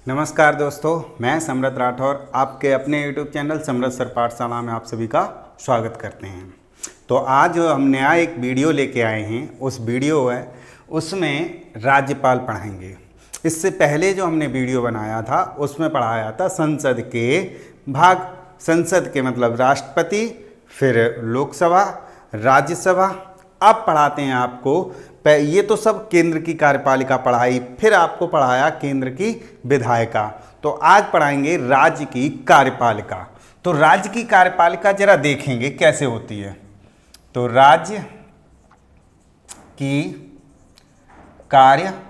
नमस्कार दोस्तों, मैं समृत राठौर आपके अपने YouTube चैनल समृत सर पाठशाला में आप सभी का स्वागत करते हैं। तो आज हम नया एक वीडियो लेके आए हैं। उस वीडियो है उसमें राज्यपाल पढ़ाएंगे। इससे पहले जो हमने वीडियो बनाया था उसमें पढ़ाया था संसद के भाग। संसद के मतलब राष्ट्रपति, फिर लोकसभा, राज्यसभा। अब पढ़ाते हैं आपको, ये तो सब केंद्र की कार्यपालिका पढ़ाई, फिर आपको पढ़ाया केंद्र की विधायिका। तो आज पढ़ाएंगे राज्य की कार्यपालिका। तो राज्य की कार्यपालिका जरा देखेंगे कैसे होती है। तो राज्य की कार्यपालिका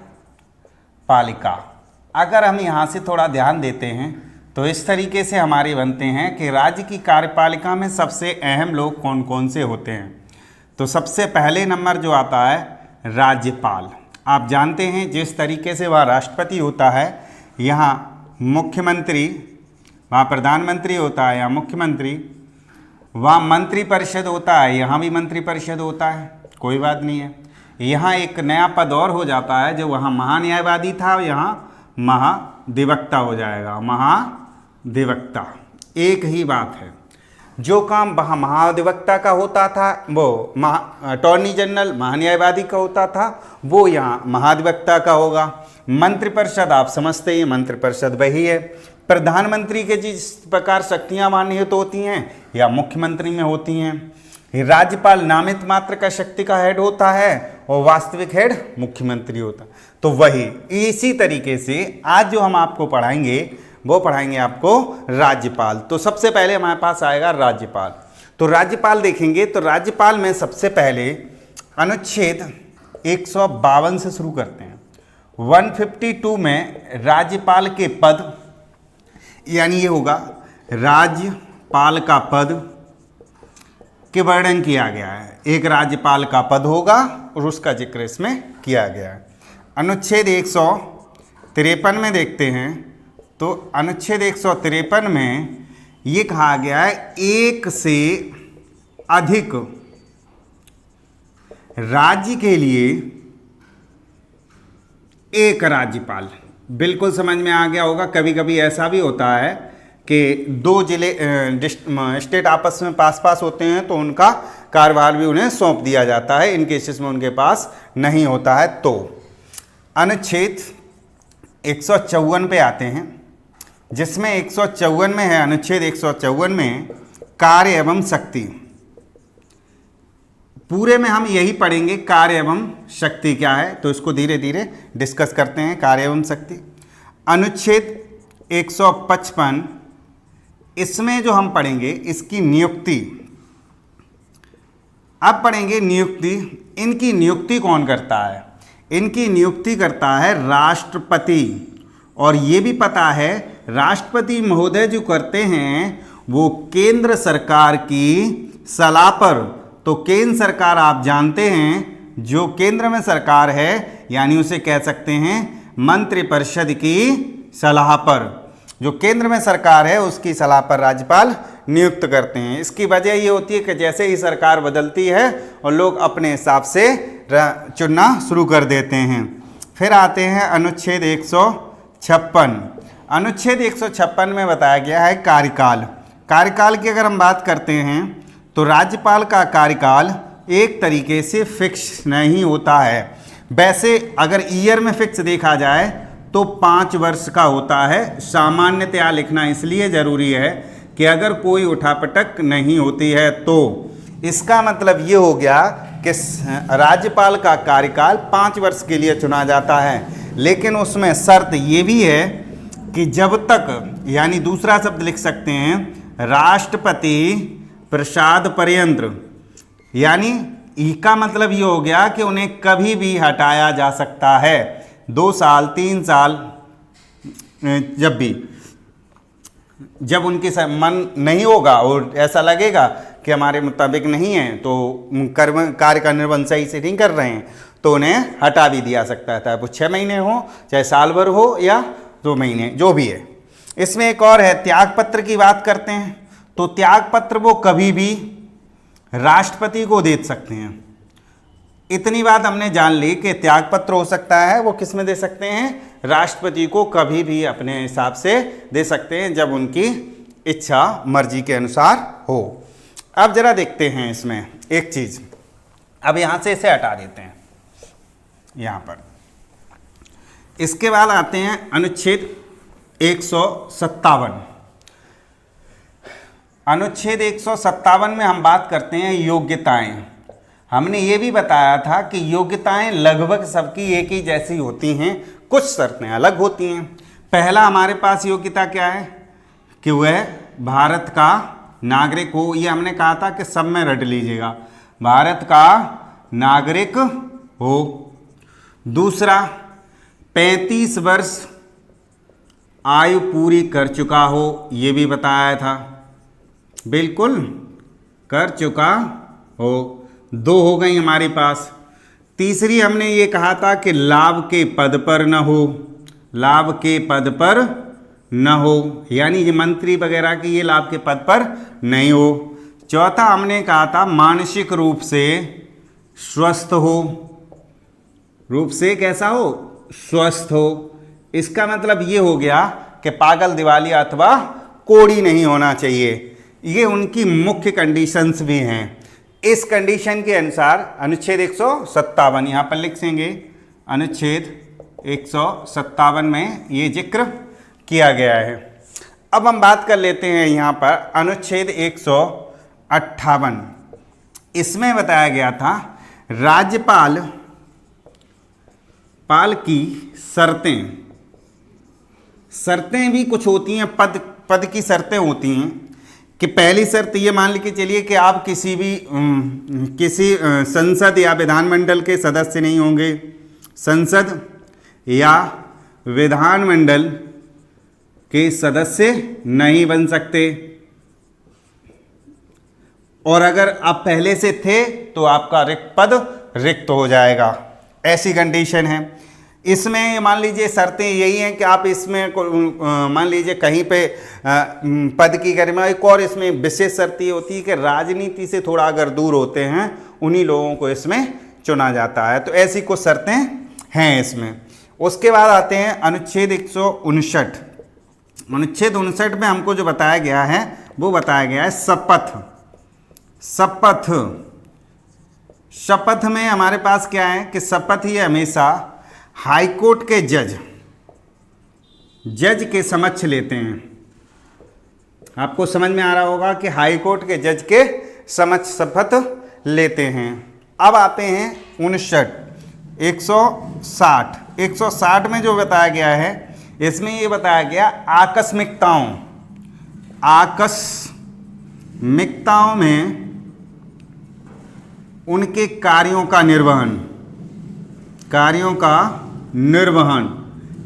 अगर हम यहाँ से थोड़ा ध्यान देते हैं तो इस तरीके से हमारे बनते हैं कि राज्य की कार्यपालिका में सबसे अहम लोग कौन कौन से होते हैं। तो सबसे पहले नंबर जो आता है राज्यपाल। आप जानते हैं जिस तरीके से वह राष्ट्रपति होता है, यहाँ मुख्यमंत्री, वहाँ प्रधानमंत्री होता है, यहाँ मुख्यमंत्री, वहाँ मंत्रिपरिषद होता है, यहाँ भी मंत्रिपरिषद होता है, कोई बात नहीं है। यहाँ एक नया पद और हो जाता है, जो वहाँ महान्यायवादी था यहाँ महाधिवक्ता हो जाएगा। महाधिवक्ता एक ही बात है। जो काम वहाँ महाधिवक्ता का होता था वो अटॉर्नी जनरल महान्यायवादी का होता था, वो यहाँ महाधिवक्ता का होगा। मंत्रिपरिषद आप समझते हैं, मंत्रिपरिषद वही है। प्रधानमंत्री के जिस प्रकार शक्तियाँ मान्य तो होती हैं या मुख्यमंत्री में होती हैं। राज्यपाल नामित मात्र का शक्ति का हेड होता है और वास्तविक हेड मुख्यमंत्री होता है। तो वही इसी तरीके से आज जो हम आपको पढ़ाएंगे वो पढ़ाएंगे आपको राज्यपाल। तो सबसे पहले हमारे पास आएगा राज्यपाल। तो राज्यपाल देखेंगे तो राज्यपाल में सबसे पहले अनुच्छेद 152 से शुरू करते हैं। 152 में राज्यपाल के पद, यानी ये होगा राज्यपाल का पद के वर्णन किया गया है। एक राज्यपाल का पद होगा और उसका जिक्र इसमें किया गया है। अनुच्छेद 153 में देखते हैं तो अनुच्छेद 153 में ये कहा गया है एक से अधिक राज्य के लिए एक राज्यपाल। बिल्कुल समझ में आ गया होगा। कभी कभी ऐसा भी होता है कि दो जिले स्टेट आपस में पास होते हैं तो उनका कार्यभार भी उन्हें सौंप दिया जाता है, इन केसेस में उनके पास नहीं होता है। तो अनुच्छेद 154 पे आते हैं, जिसमें 154 में है, अनुच्छेद 154 में कार्य एवं शक्ति। पूरे में हम यही पढ़ेंगे कार्य एवं शक्ति क्या है, तो इसको धीरे धीरे डिस्कस करते हैं। कार्य एवं शक्ति अनुच्छेद 155, इसमें जो हम पढ़ेंगे इसकी नियुक्ति। अब पढ़ेंगे नियुक्ति। इनकी नियुक्ति कौन करता है? इनकी नियुक्ति करता है राष्ट्रपति। और ये भी पता है राष्ट्रपति महोदय जो करते हैं वो केंद्र सरकार की सलाह पर। तो केंद्र सरकार आप जानते हैं जो केंद्र में सरकार है, यानी उसे कह सकते हैं मंत्रिपरिषद की सलाह पर। जो केंद्र में सरकार है उसकी सलाह पर राज्यपाल नियुक्त करते हैं। इसकी वजह ये होती है कि जैसे ही सरकार बदलती है और लोग अपने हिसाब से चुनना शुरू कर देते हैं। फिर आते हैं अनुच्छेद 156। अनुच्छेद 156 में बताया गया है कार्यकाल। कार्यकाल की अगर हम बात करते हैं तो राज्यपाल का कार्यकाल एक तरीके से फिक्स नहीं होता है। वैसे अगर ईयर में फिक्स देखा जाए तो 5 वर्ष का होता है। सामान्यतया लिखना इसलिए ज़रूरी है कि अगर कोई उठापटक नहीं होती है तो इसका मतलब ये हो गया कि राज्यपाल का कार्यकाल 5 वर्ष के लिए चुना जाता है। लेकिन उसमें शर्त ये भी है कि जब तक, यानी दूसरा शब्द लिख सकते हैं राष्ट्रपति प्रसाद पर्यंत, यानी इसका मतलब ये हो गया कि उन्हें कभी भी हटाया जा सकता है। 2 साल 3 साल जब उनकी मन नहीं होगा और ऐसा लगेगा कि हमारे मुताबिक नहीं है तो कार्य का निर्वहन सही से नहीं कर रहे हैं तो उन्हें हटा भी दिया सकता है। चाहे वो 6 महीने हो, चाहे साल भर हो या 2 महीने, जो भी है। इसमें एक और है, त्यागपत्र की बात करते हैं तो त्यागपत्र वो कभी भी राष्ट्रपति को दे सकते हैं। इतनी बात हमने जान ली कि त्यागपत्र हो सकता है, वो किस में दे सकते हैं, राष्ट्रपति को कभी भी अपने हिसाब से दे सकते हैं जब उनकी इच्छा मर्जी के अनुसार हो। अब जरा देखते हैं इसमें एक चीज, अब यहां से इसे हटा देते हैं यहां पर। इसके बाद आते हैं अनुच्छेद 157। अनुच्छेद 157 में हम बात करते हैं योग्यताएं। हमने ये भी बताया था कि योग्यताएं लगभग सबकी एक ही जैसी होती हैं, कुछ शर्तें अलग होती हैं। पहला हमारे पास योग्यता क्या है कि वह भारत का नागरिक हो, ये हमने कहा था कि सब में रट लीजिएगा, भारत का नागरिक हो। दूसरा, 35 वर्ष आयु पूरी कर चुका हो, ये भी बताया था, बिल्कुल कर चुका हो। 2 हो गई हमारे पास। तीसरी हमने ये कहा था कि लाभ के पद पर न हो, लाभ के पद पर न हो, यानी ये मंत्री वगैरह की ये लाभ के पद पर नहीं हो। चौथा हमने कहा था मानसिक रूप से स्वस्थ हो, रूप से कैसा हो, स्वस्थ हो। इसका मतलब ये हो गया कि पागल, दिवालिया अथवा कोढ़ी नहीं होना चाहिए। ये उनकी मुख्य कंडीशंस भी हैं। इस कंडीशन के अनुसार अनुच्छेद 157 यहाँ पर लिख देंगे, अनुच्छेद 157 में ये जिक्र किया गया है। अब हम बात कर लेते हैं यहाँ पर अनुच्छेद 158। इसमें बताया गया था राज्यपाल की शर्तें भी कुछ होती हैं, पद की शर्तें होती हैं कि पहली शर्त ये मान लीजिए चलिए कि आप किसी संसद या विधानमंडल के सदस्य नहीं होंगे, संसद या विधानमंडल के सदस्य नहीं बन सकते, और अगर आप पहले से थे तो आपका रिक्त पद रिक्त हो जाएगा, ऐसी कंडीशन है। इसमें मान लीजिए शर्तें यही हैं कि आप इसमें मान लीजिए कहीं पे पद की गरिमा, एक और इसमें विशेष शर्त ये होती है कि राजनीति से थोड़ा अगर दूर होते हैं उन्हीं लोगों को इसमें चुना जाता है। तो ऐसी कुछ शर्तें हैं इसमें। उसके बाद आते हैं अनुच्छेद 159। अनुच्छेद 59 में हमको जो बताया गया है वो बताया गया है शपथ में हमारे पास क्या है कि शपथ ही हमेशा हाईकोर्ट के जज के समक्ष लेते हैं। आपको समझ में आ रहा होगा कि हाईकोर्ट के जज के समक्ष शपथ लेते हैं। अब आते हैं 160 में जो बताया गया है, इसमें ये बताया गया आकस्मिकताओं में उनके कार्यों का निर्वहन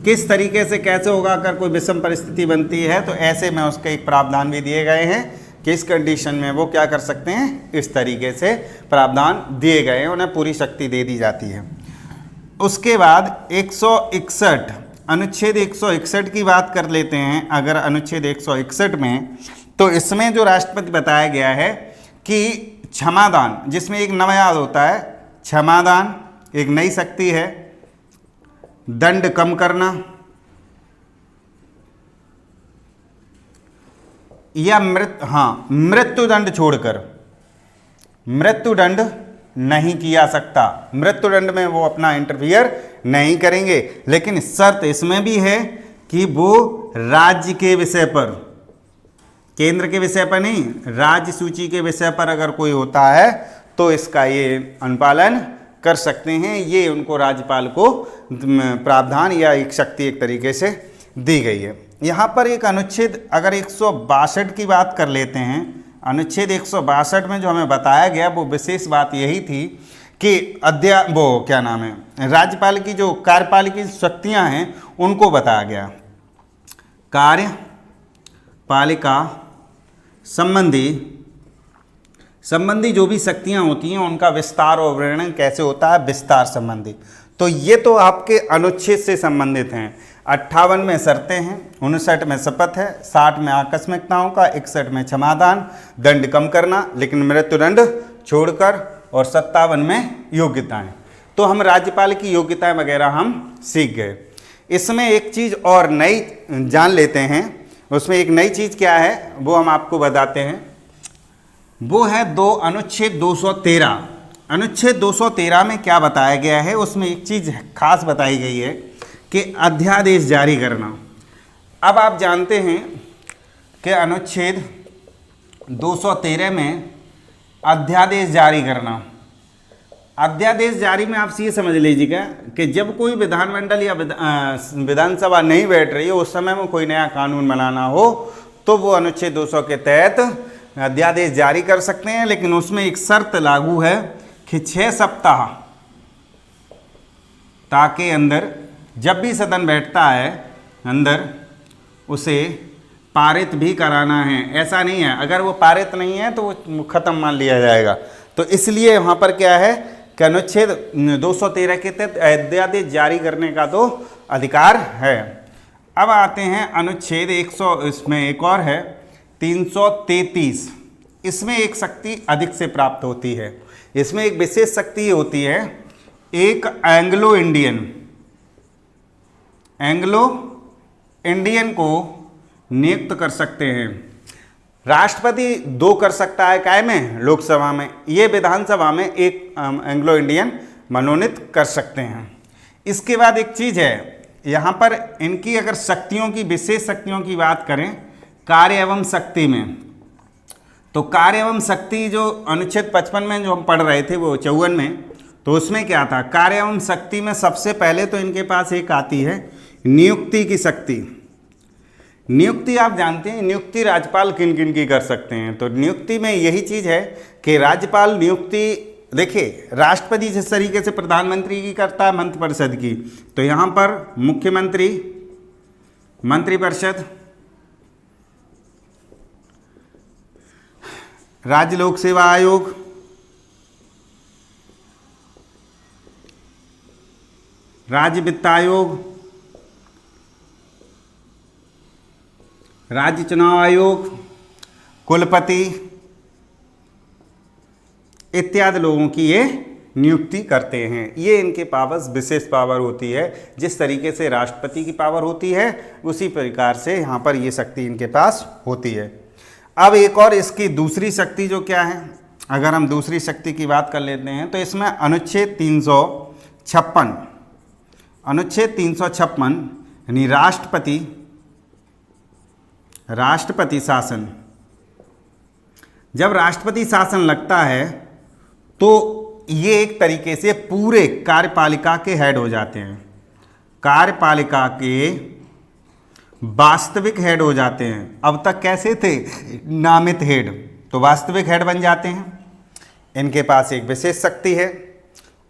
किस तरीके से कैसे होगा। अगर कोई विषम परिस्थिति बनती है तो ऐसे में उसके एक प्रावधान भी दिए गए हैं कि इस कंडीशन में वो क्या कर सकते हैं, इस तरीके से प्रावधान दिए गए हैं, उन्हें पूरी शक्ति दे दी जाती है। उसके बाद 161, अनुच्छेद 161 की बात कर लेते हैं। अगर अनुच्छेद 161 में, तो इसमें जो राष्ट्रपति बताया गया है कि क्षमादान, जिसमें एक नवायाद होता है, क्षमादान एक नई शक्ति है, दंड कम करना या मृत्युदंड छोड़कर, मृत्युदंड नहीं किया सकता, मृत्युदंड में वो अपना इंटरफियर नहीं करेंगे। लेकिन शर्त इसमें भी है कि वो राज्य के विषय पर, केंद्र के विषय पर नहीं, राज्य सूची के विषय पर अगर कोई होता है तो इसका ये अनुपालन कर सकते हैं। ये उनको राज्यपाल को प्रावधान या एक शक्ति एक तरीके से दी गई है। यहाँ पर एक अनुच्छेद अगर 162 की बात कर लेते हैं, अनुच्छेद 162 में जो हमें बताया गया वो विशेष बात यही थी कि राज्यपाल की जो कार्यपालिका की शक्तियाँ हैं उनको बताया गया। कार्यपालिका संबंधी जो भी शक्तियां होती हैं उनका विस्तार और वर्णन कैसे होता है, विस्तार संबंधी। तो ये तो आपके अनुच्छेद से संबंधित हैं। 58 में शर्तें हैं, 59 में शपथ है, 60 में आकस्मिकताओं का, 61 में क्षमादान, दंड कम करना लेकिन मृत्युदंड छोड़कर, और 57 में योग्यताएं। तो हम राज्यपाल की योग्यता वगैरह हम सीख गए। इसमें एक चीज़ और नई जान लेते हैं, उसमें एक नई चीज़ क्या है वो हम आपको बताते हैं। वो है अनुच्छेद 213। अनुच्छेद 213 में क्या बताया गया है, उसमें एक चीज़ खास बताई गई है कि अध्यादेश जारी करना। अब आप जानते हैं कि अनुच्छेद 213 में अध्यादेश जारी करना, अध्यादेश जारी में आप ये समझ लीजिएगा कि जब कोई विधानमंडल या विधानसभा नहीं बैठ रही है, उस समय में कोई नया कानून बनाना हो तो वो अनुच्छेद 200 के तहत अध्यादेश जारी कर सकते हैं। लेकिन उसमें एक शर्त लागू है कि 6 सप्ताह ताकि अंदर जब भी सदन बैठता है अंदर उसे पारित भी कराना है। ऐसा नहीं है अगर वो पारित नहीं है तो वो खत्म मान लिया जाएगा। तो इसलिए वहाँ पर क्या है कि अनुच्छेद 213 के तहत अध्यादेश जारी करने का तो अधिकार है। अब आते हैं अनुच्छेद 100, इसमें एक और है 333। इसमें एक शक्ति अधिक से प्राप्त होती है। इसमें एक विशेष शक्ति होती है, एक एंग्लो इंडियन को नियुक्त कर सकते हैं। राष्ट्रपति 2 कर सकता है काय में, लोकसभा में, ये विधानसभा में एक एंग्लो इंडियन मनोनीत कर सकते हैं। इसके बाद एक चीज़ है यहाँ पर इनकी अगर शक्तियों की, विशेष शक्तियों की बात करें कार्य एवं शक्ति में, तो कार्य एवं शक्ति जो अनुच्छेद 55 में जो हम पढ़ रहे थे वो 54 में, तो उसमें क्या था, कार्य एवं शक्ति में सबसे पहले तो इनके पास एक आती है नियुक्ति की शक्ति। नियुक्ति आप जानते हैं, नियुक्ति राज्यपाल किन किन की कर सकते हैं। तो नियुक्ति में यही चीज़ है कि राज्यपाल नियुक्ति, देखिए राष्ट्रपति जिस तरीके से प्रधानमंत्री की करता है, मंत्रिपरिषद की, तो यहाँ पर मुख्यमंत्री, मंत्रिपरिषद, राज्य लोक सेवा आयोग, राज्य वित्त आयोग, राज्य चुनाव आयोग, कुलपति इत्यादि लोगों की ये नियुक्ति करते हैं। ये इनके पास विशेष पावर होती है। जिस तरीके से राष्ट्रपति की पावर होती है उसी प्रकार से यहाँ पर ये शक्ति इनके पास होती है। अब एक और इसकी दूसरी शक्ति जो क्या है, अगर हम दूसरी शक्ति की बात कर लेते हैं तो इसमें अनुच्छेद 356, अनुच्छेद 356 यानी राष्ट्रपति शासन। जब राष्ट्रपति शासन लगता है तो ये एक तरीके से पूरे कार्यपालिका के हेड हो जाते हैं, कार्यपालिका के वास्तविक हेड हो जाते हैं। अब तक कैसे थे, नामित हेड, तो वास्तविक हेड बन जाते हैं। इनके पास एक विशेष शक्ति है।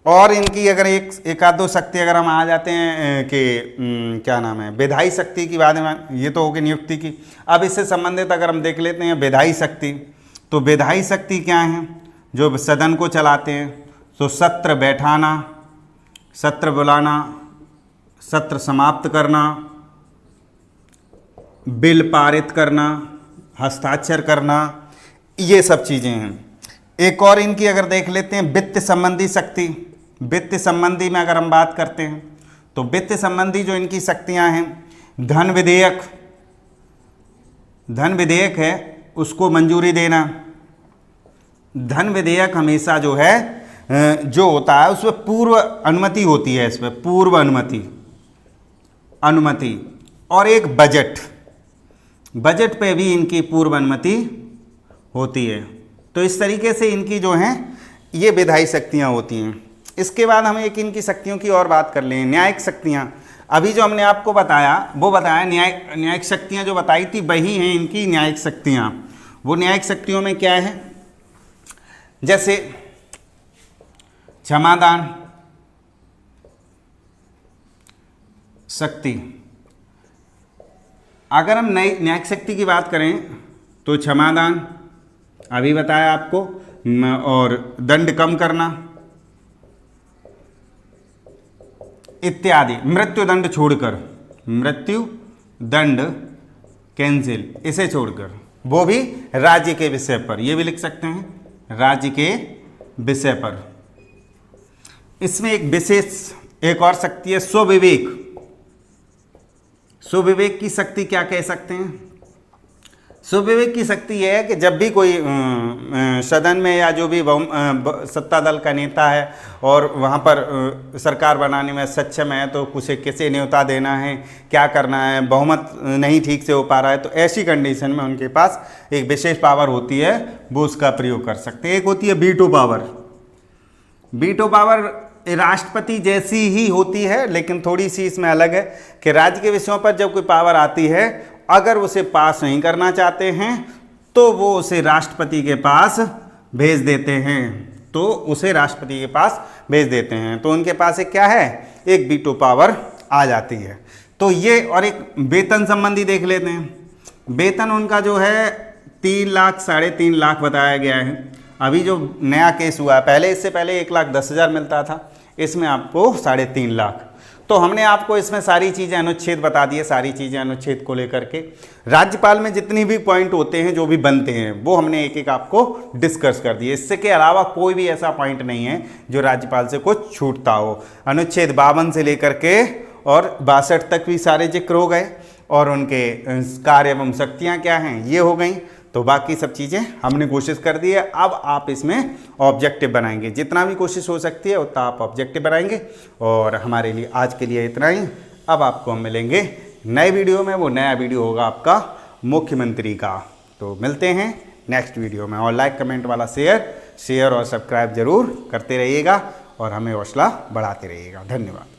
और इनकी अगर एक आध दो शक्ति अगर हम आ जाते हैं कि क्या नाम है, विधायी शक्ति की बात में, ये तो होगी नियुक्ति की। अब इससे संबंधित अगर हम देख लेते हैं विधायी शक्ति, तो विधायी शक्ति क्या है, जो सदन को चलाते हैं, तो सत्र बैठाना, सत्र बुलाना, सत्र समाप्त करना, बिल पारित करना, हस्ताक्षर करना, ये सब चीज़ें हैं। एक और इनकी अगर देख लेते हैं वित्त संबंधी शक्ति। वित्त संबंधी में अगर हम बात करते हैं तो वित्त संबंधी जो इनकी शक्तियां हैं, धन विधेयक है उसको मंजूरी देना। धन विधेयक हमेशा जो है जो होता है उसमें पूर्व अनुमति होती है, इसमें पूर्व अनुमति। और एक बजट पे भी इनकी पूर्व अनुमति होती है। तो इस तरीके से इनकी जो हैं ये विधायी शक्तियाँ होती हैं। इसके बाद हम एक इनकी शक्तियों की और बात कर लें, न्यायिक शक्तियाँ। अभी जो हमने आपको बताया वो बताया न्यायिक शक्तियाँ जो बताई थी वही हैं इनकी न्यायिक शक्तियाँ। वो न्यायिक शक्तियों में क्या है, जैसे क्षमादान शक्ति। अगर हम न्यायिक शक्ति की बात करें तो क्षमादान अभी बताया आपको, और दंड कम करना इत्यादि। मृत्यु दंड छोड़कर, मृत्यु दंड कैंसिल, इसे छोड़कर, वो भी राज्य के विषय पर, ये भी लिख सकते हैं राज्य के विषय पर। इसमें एक विशेष एक और शक्ति है स्वविवेक। स्वविवेक की शक्ति क्या कह सकते हैं? स्वविवेक की शक्ति यह है कि जब भी कोई सदन में या जो भी सत्ता दल का नेता है और वहाँ पर सरकार बनाने में सक्षम है, तो उसे किसे न्योता देना है, क्या करना है, बहुमत नहीं ठीक से हो पा रहा है, तो ऐसी कंडीशन में उनके पास एक विशेष पावर होती है, वो उसका प्रयोग कर सकते हैं। एक होती है वीटो पावर। वीटो पावर राष्ट्रपति जैसी ही होती है, लेकिन थोड़ी सी इसमें अलग है कि राज्य के विषयों पर जब कोई पावर आती है, अगर उसे पास नहीं करना चाहते हैं तो वो उसे राष्ट्रपति के पास भेज देते हैं, तो उसे राष्ट्रपति के पास भेज देते हैं। तो उनके पास एक क्या है, एक वीटो पावर आ जाती है। तो ये, और एक वेतन संबंधी देख लेते हैं। वेतन उनका जो है 3 लाख 3.5 लाख बताया गया है। अभी जो नया केस हुआ है, पहले इससे पहले 1,10,000 मिलता था, इसमें आपको 3.5 लाख। तो हमने आपको इसमें सारी चीज़ें अनुच्छेद बता दिए, सारी चीज़ें अनुच्छेद को लेकर के। राज्यपाल में जितनी भी पॉइंट होते हैं, जो भी बनते हैं, वो हमने एक एक आपको डिस्कस कर दिए। इससे के अलावा कोई भी ऐसा पॉइंट नहीं है जो राज्यपाल से कुछ छूटता हो। अनुच्छेद 52 से लेकर के और 62 तक भी सारे जिक्र हो गए, और उनके कार्य एवं शक्तियाँ क्या हैं ये हो गई। तो बाकी सब चीज़ें हमने कोशिश कर दी है। अब आप इसमें ऑब्जेक्टिव बनाएंगे, जितना भी कोशिश हो सकती है उतना आप ऑब्जेक्टिव बनाएंगे। और हमारे लिए आज के लिए इतना ही। अब आपको हम मिलेंगे नए वीडियो में। वो नया वीडियो होगा आपका मुख्यमंत्री का। तो मिलते हैं नेक्स्ट वीडियो में। और लाइक कमेंट वाला शेयर और सब्सक्राइब जरूर करते रहिएगा और हमें हौसला बढ़ाते रहिएगा। धन्यवाद।